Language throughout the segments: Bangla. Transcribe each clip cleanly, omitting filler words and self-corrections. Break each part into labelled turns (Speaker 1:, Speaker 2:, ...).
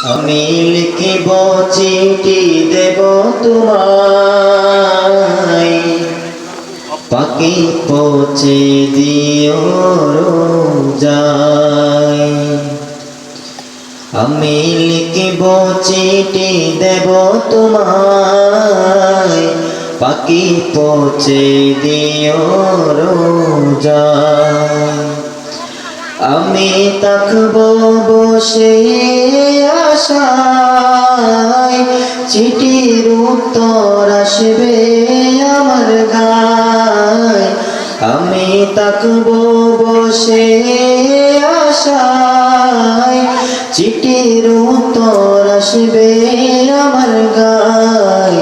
Speaker 1: আমি লিখিব চিঠি দেব তোমায়, পাখি পৌঁছে দিও রোজায়। আমি লিখিব চিঠি দেব তোমায়, পাখি পৌঁছে দিও রোজায়। আমি থাকব বসে আশায়, চিঠির উত্তর আসবে আমার গায়। আমি থাকব বসে আশায়, চিঠির উত্তর আসবে আমার গায়।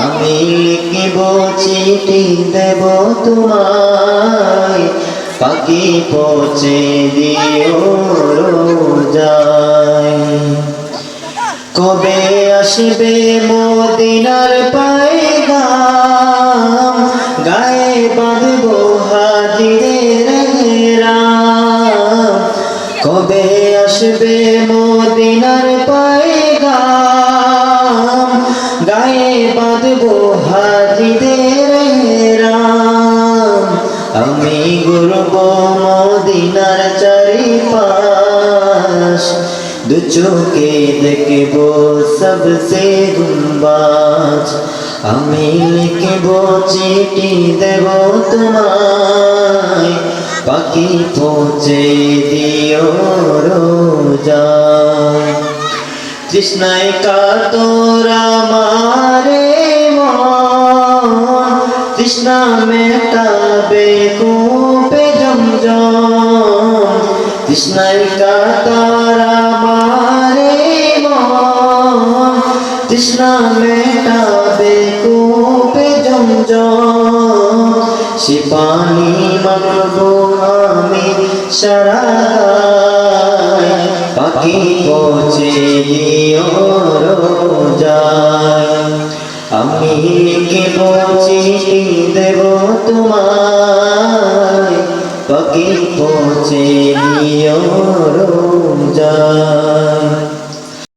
Speaker 1: আমি লিখিব চিঠি দেব তোমায়, পাখি পৌঁছে দিও রোজায়। কবে আসবে মদিনার পয়গাম, গায়ে বাঁধব হাজিরের হেরাম। কবে আসবে মদিনার পয়গাম, গায়ে বাঁধব হাজিরের হেরাম। আমি ঘুরব মদিনার চারিপাশ, দু চোখে দেখব সবসে গুম্বাজ। আমি লিখব চিঠি দেব তোমায়, পাখি পৌঁছে দিও রোজায়। তৃষ্ণায় কাতর আমারে মন, তৃষ্ণা মেটাবে কূপে জমজম। তৃষ্ণায় কাতর আমারে মন, তৃষ্ণা মেটাবে কূপে জমজম। সে পানি মাগবো আমি সারা গায়, পাখি পৌঁছে দিও রোজায়। আমি লিখিব চিঠি দেব তোমায়, পাখি পৌঁছে দিও